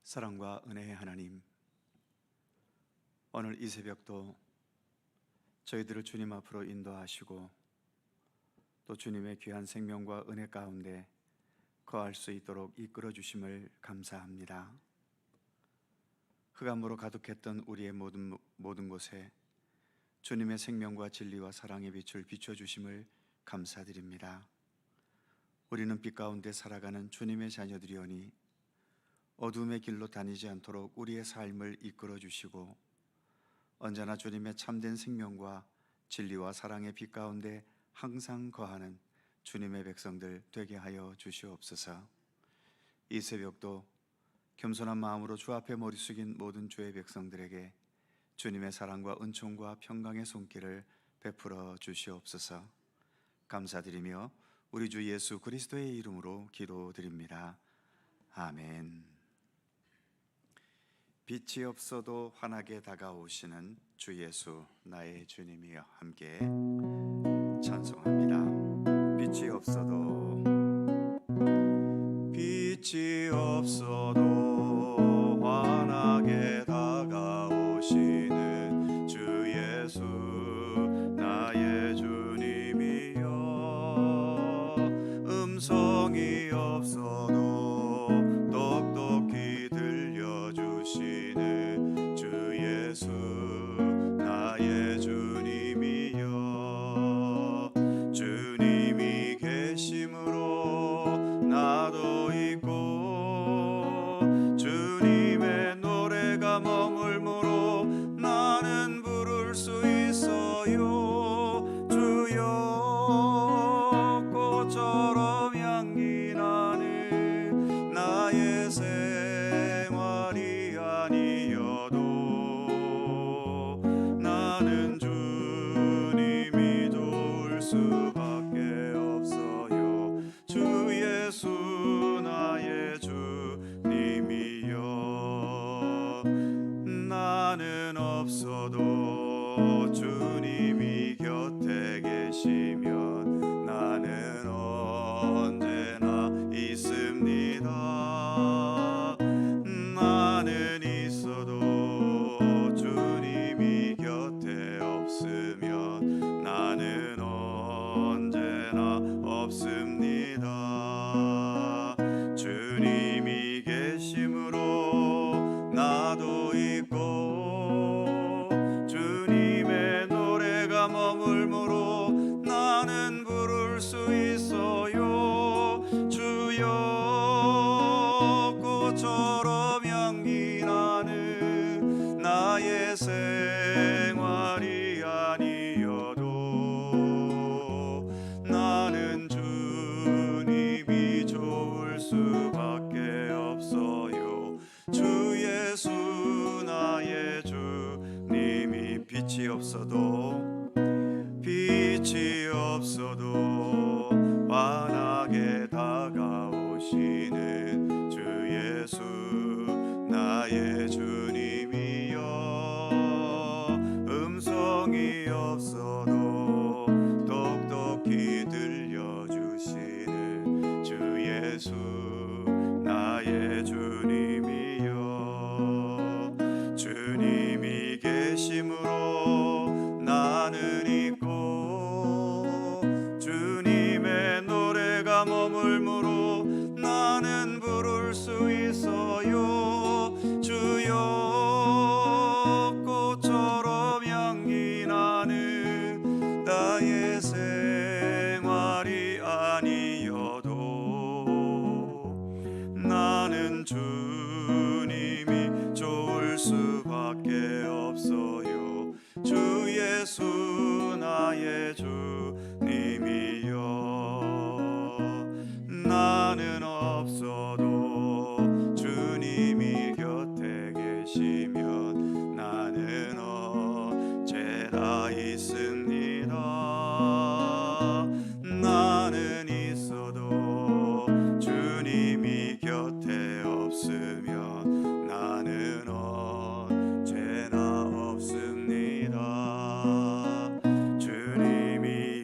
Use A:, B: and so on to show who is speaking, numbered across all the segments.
A: 사랑과 은혜의 하나님, 오늘 이 새벽도 저희들을 주님 앞으로 인도하시고 또 주님의 귀한 생명과 은혜 가운데 거할 수 있도록 이끌어 주심을 감사합니다. 흑암으로 가득했던 우리의 모든 곳에 주님의 생명과 진리와 사랑의 빛을 비춰주심을 감사드립니다. 우리는 빛 가운데 살아가는 주님의 자녀들이오니 어둠의 길로 다니지 않도록 우리의 삶을 이끌어 주시고 언제나 주님의 참된 생명과 진리와 사랑의 빛 가운데 항상 거하는 주님의 백성들 되게 하여 주시옵소서. 이 새벽도 겸손한 마음으로 주 앞에 머리 숙인 모든 주의 백성들에게 주님의 사랑과 은총과 평강의 손길을 베풀어 주시옵소서. 감사드리며 우리 주 예수 그리스도의 이름으로 기도드립니다. 아멘. 빛이 없어도 환하게 다가오시는 주 예수 나의 주님이여, 함께 찬송합니다. 빛이 없어도 환하게 다가오시는 주 예수 나의 주님이여, 음성이 없어도 똑똑히 들려주시는 주 예수 나의 주님이여, 주님이 계심으로 나도 있고 주님의 노래가 머물므로 나는 부를 수 있어요. 주여 꽃처럼 향기 나는 나의 생활이 아니어도 나는 주님이 좋을 수밖에 없어요. 주 예수 나의 주님이여, 나는 없어도 주님이 곁에 계시면 나는 언제나 있습니다. 나는 있어도 주님이 곁에 없으면 나는 언제나 없습니다. 주님이 계심으로 나도 있고 주님의 노래가 머물므로 나는 부를 수 있어요. 주여 꽃처럼 향기 나는 나의 생활이 아니어도 나는 주님이 좋을 수밖에 없어요. 주 예수 나의 주님이 빛이 없어도 환하게 다가오시는 주 예수 나의 주님이여, 음성이 없어도 똑똑히 들려주시는 주 예수 나의 주님이여, 주님이 계심으로 나는 있고 주님의 노래가 머물므로 나는 부를 수 있어요. 주여 꽃처럼 향기 나는 나의 생활이 아니어도 나는 주님이 좋을 수밖에 없어요. 주 예수 나의 주님이여, 나는 없어도 주님이 곁에 계시면 나는 언제나 있습니다. 나는 있어도 주님이 곁에 없으면 나는 언제나 없습니다. 주님이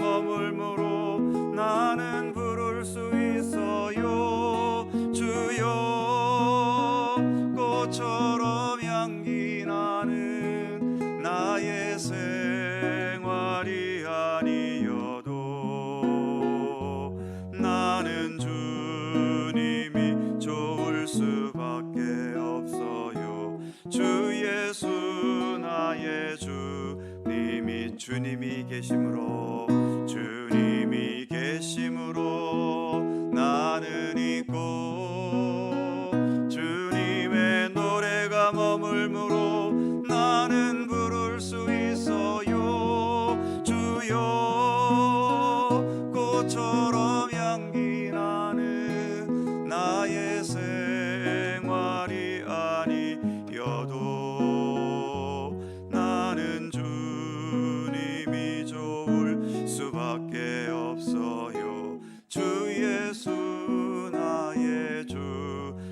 A: 머물므로 나는 부를 수 있어요. 주여 꽃처럼 향기 나는 나의 생활이 아니어도 나는 주님이 좋을 수밖에 없어요. 주 예수 나의 주님이 계심으로 나는 있고 주님의 노래가 머물므로 나는 부를 수 있어요. 주여 꽃처럼 향기 나는 나의 생활이 아니어도 나는 주님이 좋을 수밖에 없어요. 주 예수 나의 주님이여.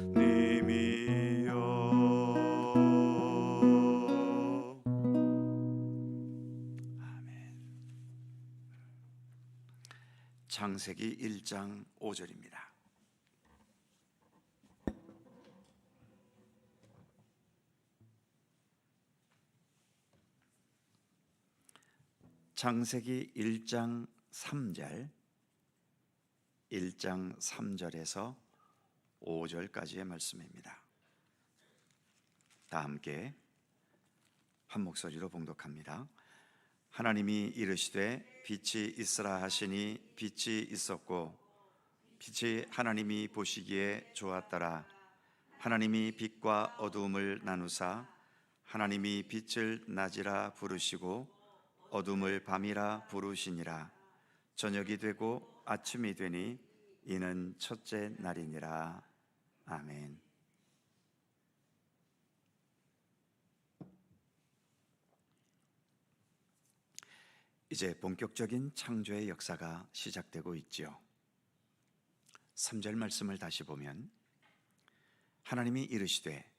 A: 아멘. 창세기 1장 5절입니다. 창세기 1장 3절에서 5절까지의 말씀입니다. 다 함께 한 목소리로 봉독합니다. 하나님이 이르시되 빛이 있으라 하시니 빛이 있었고 빛이 하나님이 보시기에 좋았더라. 하나님이 빛과 어두움을 나누사 하나님이 빛을 낮이라 부르시고 어둠을 밤이라 부르시니라. 저녁이 되고 아침이 되니 이는 첫째 날이니라. 아멘. 이제 본격적인 창조의 역사가 시작되고 있지요. 3절 말씀을 다시 보면 하나님이 이르시되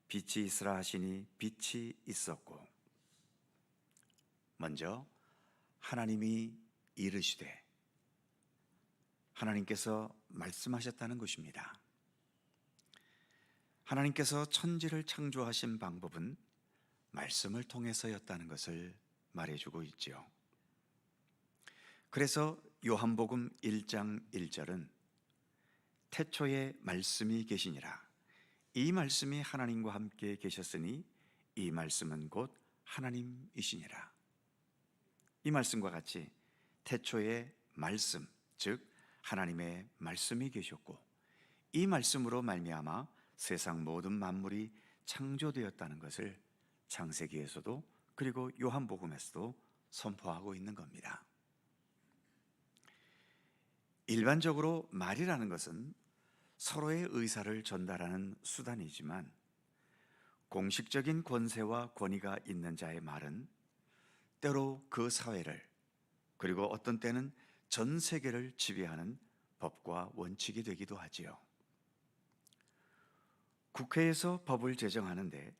A: 빛이 있으라 하시니 빛이 있었고, 먼저 하나님이 이르시되 하나님께서 말씀하셨다는 것입니다. 하나님께서 천지를 창조하신 방법은 말씀을 통해서였다는 것을 말해주고 있지요. 그래서 요한복음 1장 1절은 태초에 말씀이 계시니라. 이 말씀이 하나님과 함께 계셨으니 이 말씀은 곧 하나님이시니라. 이 말씀과 같이 태초에 말씀, 즉 하나님의 말씀이 계셨고 이 말씀으로 말미암아 세상 모든 만물이 창조되었다는 것을 창세기에서도 그리고 요한복음에서도 선포하고 있는 겁니다. 일반적으로 말이라는 것은 서로의 의사를 전달하는 수단이지만 공식적인 권세와 권위가 있는 자의 말은 때로 그 사회를 그리고 어떤 때는 전 세계를 지배하는 법과 원칙이 되기도 하지요. 국회에서 법을 제정하는데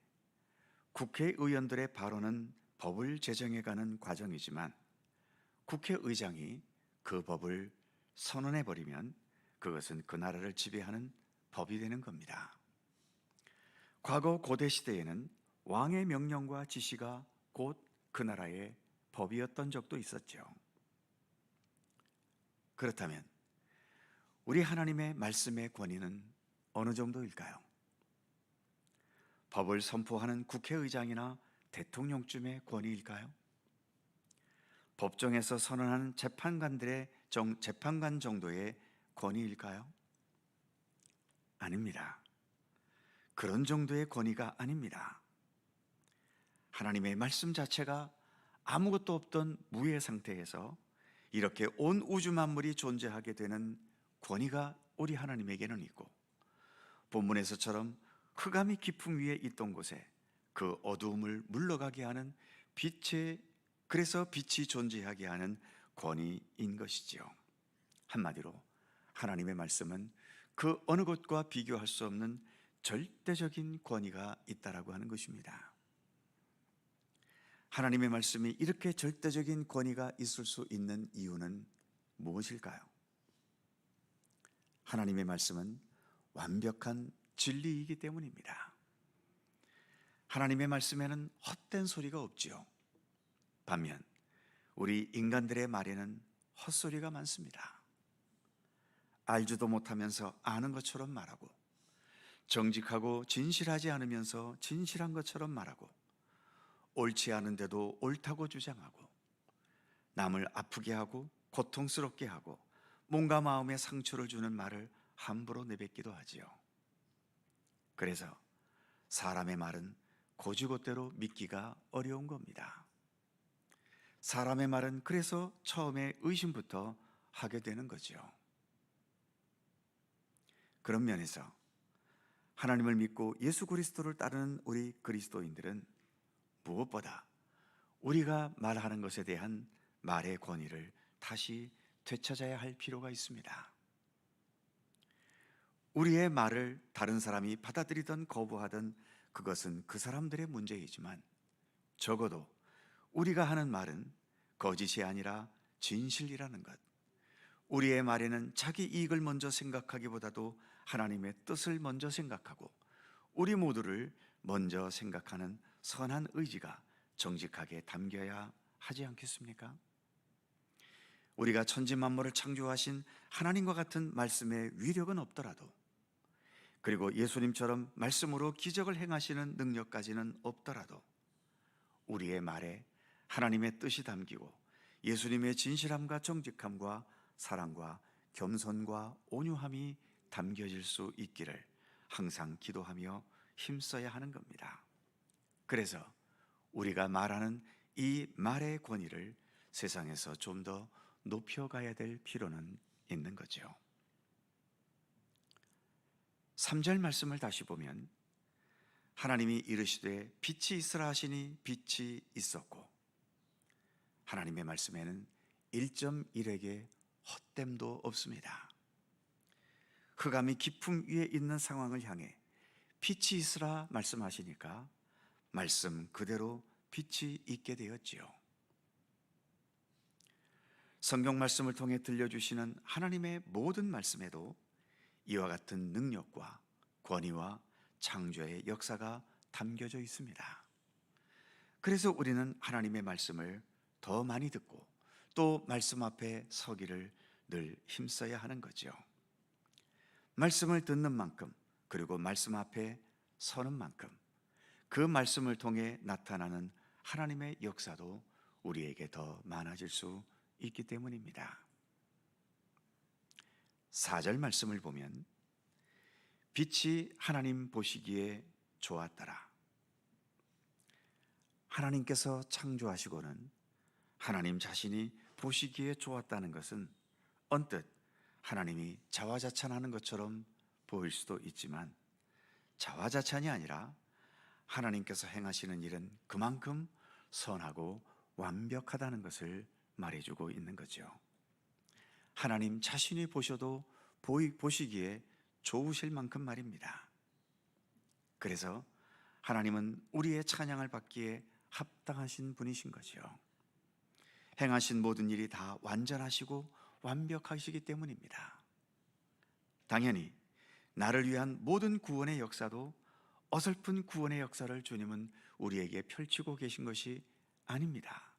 A: 국회의원들의 발언은 법을 제정해가는 과정이지만 국회의장이 그 법을 선언해버리면 그것은 그 나라를 지배하는 법이 되는 겁니다. 과거 고대 시대에는 왕의 명령과 지시가 곧 그 나라의 법이었던 적도 있었죠. 그렇다면 우리 하나님의 말씀의 권위는 어느 정도일까요? 법을 선포하는 국회의장이나 대통령쯤의 권위일까요? 법정에서 선언하는 재판관 정도의 권위일까요? 아닙니다. 그런 정도의 권위가 아닙니다. 하나님의 말씀 자체가 아무것도 없던 무의 상태에서 이렇게 온 우주 만물이 존재하게 되는 권위가 우리 하나님에게는 있고, 본문에서처럼 흑암이 깊음 위에 있던 곳에 그 어두움을 물러가게 하는 그래서 빛이 존재하게 하는 권위인 것이지요. 한마디로 하나님의 말씀은 그 어느 것과 비교할 수 없는 절대적인 권위가 있다라고 하는 것입니다. 하나님의 말씀이 이렇게 절대적인 권위가 있을 수 있는 이유는 무엇일까요? 하나님의 말씀은 완벽한 진리이기 때문입니다. 하나님의 말씀에는 헛된 소리가 없지요. 반면 우리 인간들의 말에는 헛소리가 많습니다. 알지도 못하면서 아는 것처럼 말하고, 정직하고 진실하지 않으면서 진실한 것처럼 말하고, 옳지 않은데도 옳다고 주장하고, 남을 아프게 하고 고통스럽게 하고 몸과 마음에 상처를 주는 말을 함부로 내뱉기도 하지요. 그래서 사람의 말은 고지고대로 믿기가 어려운 겁니다. 사람의 말은 그래서 처음에 의심부터 하게 되는 거죠. 그런 면에서 하나님을 믿고 예수 그리스도를 따르는 우리 그리스도인들은 무엇보다 우리가 말하는 것에 대한 말의 권위를 다시 되찾아야 할 필요가 있습니다. 우리의 말을 다른 사람이 받아들이든 거부하든 그것은 그 사람들의 문제이지만, 적어도 우리가 하는 말은 거짓이 아니라 진실이라는 것, 우리의 말에는 자기 이익을 먼저 생각하기보다도 하나님의 뜻을 먼저 생각하고 우리 모두를 먼저 생각하는 선한 의지가 정직하게 담겨야 하지 않겠습니까? 우리가 천지 만물을 창조하신 하나님과 같은 말씀의 위력은 없더라도, 그리고 예수님처럼 말씀으로 기적을 행하시는 능력까지는 없더라도, 우리의 말에 하나님의 뜻이 담기고 예수님의 진실함과 정직함과 사랑과 겸손과 온유함이 담겨질 수 있기를 항상 기도하며 힘써야 하는 겁니다. 그래서 우리가 말하는 이 말의 권위를 세상에서 좀 더 높여가야 될 필요는 있는 거죠. 3절 말씀을 다시 보면 하나님이 이르시되 빛이 있으라 하시니 빛이 있었고, 하나님의 말씀에는 1.1획의 헛됨도 없습니다. 흑암이 깊음 위에 있는 상황을 향해 빛이 있으라 말씀하시니까 말씀 그대로 빛이 있게 되었지요. 성경 말씀을 통해 들려주시는 하나님의 모든 말씀에도 이와 같은 능력과 권위와 창조의 역사가 담겨져 있습니다. 그래서 우리는 하나님의 말씀을 더 많이 듣고 또 말씀 앞에 서기를 늘 힘써야 하는 거죠. 말씀을 듣는 만큼, 그리고 말씀 앞에 서는 만큼 그 말씀을 통해 나타나는 하나님의 역사도 우리에게 더 많아질 수 있기 때문입니다. 4절 말씀을 보면 빛이 하나님 보시기에 좋았더라. 하나님께서 창조하시고는 하나님 자신이 보시기에 좋았다는 것은 언뜻 하나님이 자화자찬하는 것처럼 보일 수도 있지만, 자화자찬이 아니라 하나님께서 행하시는 일은 그만큼 선하고 완벽하다는 것을 말해주고 있는 거죠. 하나님 자신이 보셔도 보시기에 좋으실 만큼 말입니다. 그래서 하나님은 우리의 찬양을 받기에 합당하신 분이신 거죠. 행하신 모든 일이 다 완전하시고 완벽하시기 때문입니다. 당연히 나를 위한 모든 구원의 역사도 어설픈 구원의 역사를 주님은 우리에게 펼치고 계신 것이 아닙니다.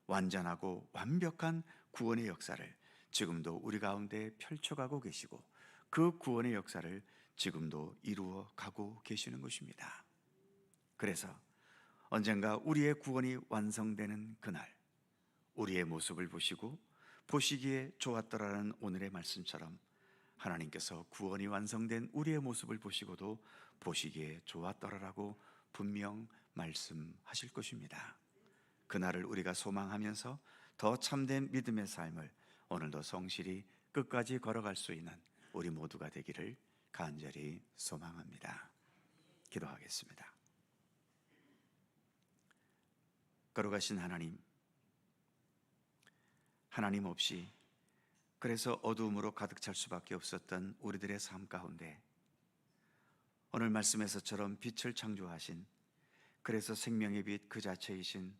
A: 완전하고 완벽한 구원의 역사를 지금도 우리 가운데 펼쳐가고 계시고, 그 구원의 역사를 지금도 이루어 가고 계시는 것입니다. 그래서 언젠가 우리의 구원이 완성되는 그날, 우리의 모습을 보시고 보시기에 좋았더라는 오늘의 말씀처럼 하나님께서 구원이 완성된 우리의 모습을 보시고도 보시기에 좋았더라라고 분명 말씀하실 것입니다. 그날을 우리가 소망하면서 더 참된 믿음의 삶을 오늘도 성실히 끝까지 걸어갈 수 있는 우리 모두가 되기를 간절히 소망합니다. 기도하겠습니다. 걸어가신 하나님, 하나님 없이 그래서 어두움으로 가득 찰 수밖에 없었던 우리들의 삶 가운데 오늘 말씀에서처럼 빛을 창조하신, 그래서 생명의 빛 그 자체이신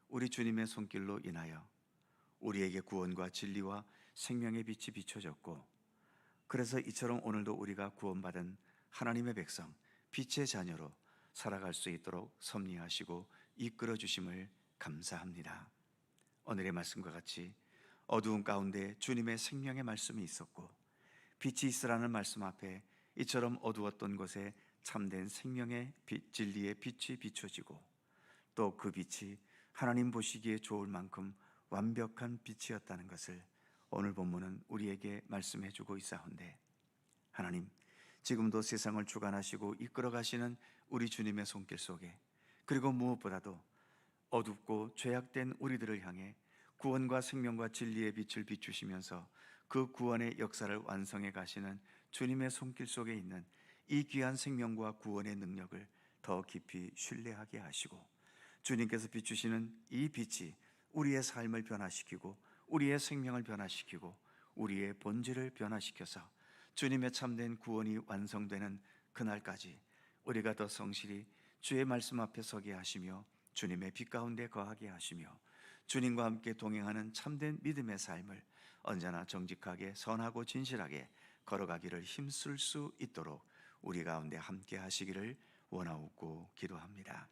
A: 우리 주님의 손길로 인하여 우리에게 구원과 진리와 생명의 빛이 비춰졌고, 그래서 이처럼 오늘도 우리가 구원받은 하나님의 백성, 빛의 자녀로 살아갈 수 있도록 섭리하시고 이끌어 주심을 감사합니다. 오늘의 말씀과 같이 어두운 가운데 주님의 생명의 말씀이 있었고, 빛이 있으라는 말씀 앞에 이처럼 어두웠던 곳에 참된 생명의 빛, 진리의 빛이 비춰지고, 또 그 빛이 하나님 보시기에 좋을 만큼 완벽한 빛이었다는 것을 오늘 본문은 우리에게 말씀해 주고 있사온데, 하나님, 지금도 세상을 주관하시고 이끌어 가시는 우리 주님의 손길 속에, 그리고 무엇보다도 어둡고 죄악된 우리들을 향해 구원과 생명과 진리의 빛을 비추시면서 그 구원의 역사를 완성해 가시는 주님의 손길 속에 있는 이 귀한 생명과 구원의 능력을 더 깊이 신뢰하게 하시고, 주님께서 비추시는 이 빛이 우리의 삶을 변화시키고 우리의 생명을 변화시키고 우리의 본질을 변화시켜서 주님의 참된 구원이 완성되는 그날까지 우리가 더 성실히 주의 말씀 앞에 서게 하시며 주님의 빛 가운데 거하게 하시며 주님과 함께 동행하는 참된 믿음의 삶을 언제나 정직하게 선하고 진실하게 걸어가기를 힘쓸 수 있도록 우리 가운데 함께 하시기를 원하옵고 기도합니다.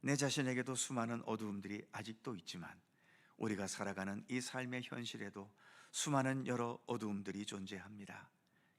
A: 내 자신에게도 수많은 어두움들이 아직도 있지만, 우리가 살아가는 이 삶의 현실에도 수많은 여러 어두움들이 존재합니다.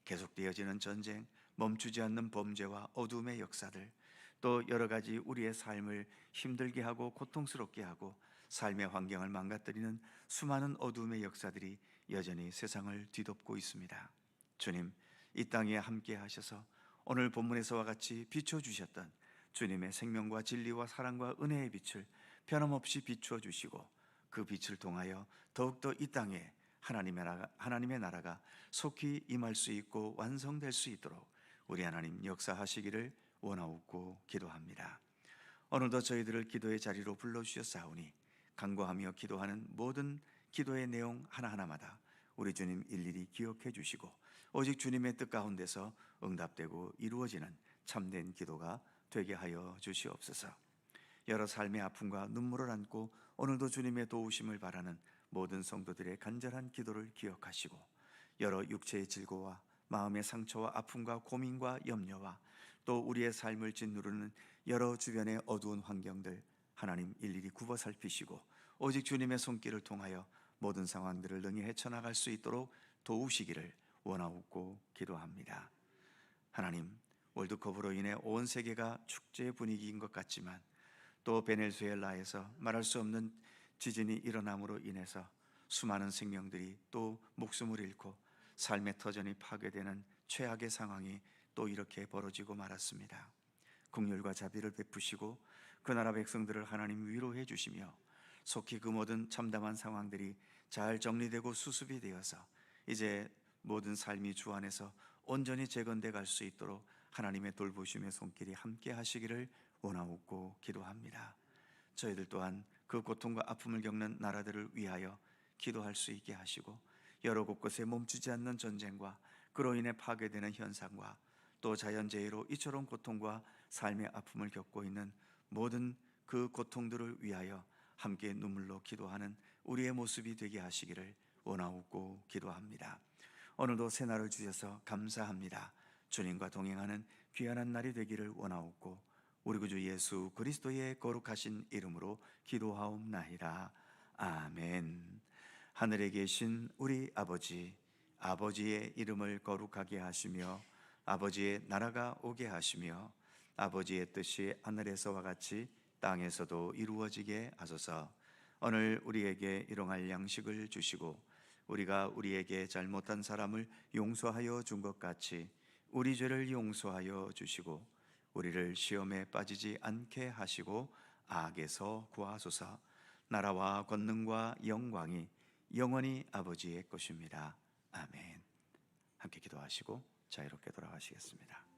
A: 계속되어지는 전쟁, 멈추지 않는 범죄와 어두움의 역사들, 또 여러 가지 우리의 삶을 힘들게 하고 고통스럽게 하고 삶의 환경을 망가뜨리는 수많은 어두움의 역사들이 여전히 세상을 뒤덮고 있습니다. 주님, 이 땅에 함께 하셔서 오늘 본문에서와 같이 비춰주셨던 주님의 생명과 진리와 사랑과 은혜의 빛을 변함없이 비추어 주시고, 그 빛을 통하여 더욱더 이 땅에 하나님의 나라가 속히 임할 수 있고 완성될 수 있도록 우리 하나님 역사하시기를 원하옵고 기도합니다. 오늘도 저희들을 기도의 자리로 불러주셨사오니 간구하며 기도하는 모든 기도의 내용 하나하나마다 우리 주님 일일이 기억해 주시고, 오직 주님의 뜻 가운데서 응답되고 이루어지는 참된 기도가 되게 하여 주시옵소서. 여러 삶의 아픔과 눈물을 안고 오늘도 주님의 도우심을 바라는 모든 성도들의 간절한 기도를 기억하시고, 여러 육체의 질고와 마음의 상처와 아픔과 고민과 염려와 또 우리의 삶을 짓누르는 여러 주변의 어두운 환경들 하나님 일일이 굽어 살피시고, 오직 주님의 손길을 통하여 모든 상황들을 능히 헤쳐나갈 수 있도록 도우시기를 원하옵고 기도합니다. 하나님, 월드컵으로 인해 온 세계가 축제 분위기인 것 같지만, 또 베네수엘라에서 말할 수 없는 지진이 일어남으로 인해서 수많은 생명들이 또 목숨을 잃고 삶의 터전이 파괴되는 최악의 상황이 또 이렇게 벌어지고 말았습니다. 긍휼과 자비를 베푸시고 그 나라 백성들을 하나님 위로해 주시며, 속히 그 모든 참담한 상황들이 잘 정리되고 수습이 되어서 이제 모든 삶이 주 안에서 온전히 재건돼 갈 수 있도록 하나님의 돌보심의 손길이 함께 하시기를 원하옵고 기도합니다. 저희들 또한 그 고통과 아픔을 겪는 나라들을 위하여 기도할 수 있게 하시고, 여러 곳곳에 멈추지 않는 전쟁과 그로 인해 파괴되는 현상과 또 자연재해로 이처럼 고통과 삶의 아픔을 겪고 있는 모든 그 고통들을 위하여 함께 눈물로 기도하는 우리의 모습이 되게 하시기를 원하옵고 기도합니다. 오늘도 새날을 주셔서 감사합니다. 주님과 동행하는 귀한 날이 되기를 원하옵고 우리 구주 예수 그리스도의 거룩하신 이름으로 기도하옵나이다. 아멘. 하늘에 계신 우리 아버지, 아버지의 이름을 거룩하게 하시며 아버지의 나라가 오게 하시며 아버지의 뜻이 하늘에서와 같이 땅에서도 이루어지게 하소서. 오늘 우리에게 일용할 양식을 주시고 우리가 우리에게 잘못한 사람을 용서하여 준 것 같이 우리 죄를 용서하여 주시고 우리를 시험에 빠지지 않게 하시고 악에서 구하소서. 나라와 권능과 영광이 영원히 아버지의 것입니다. 아멘. 함께 기도하시고 자유롭게 돌아가시겠습니다.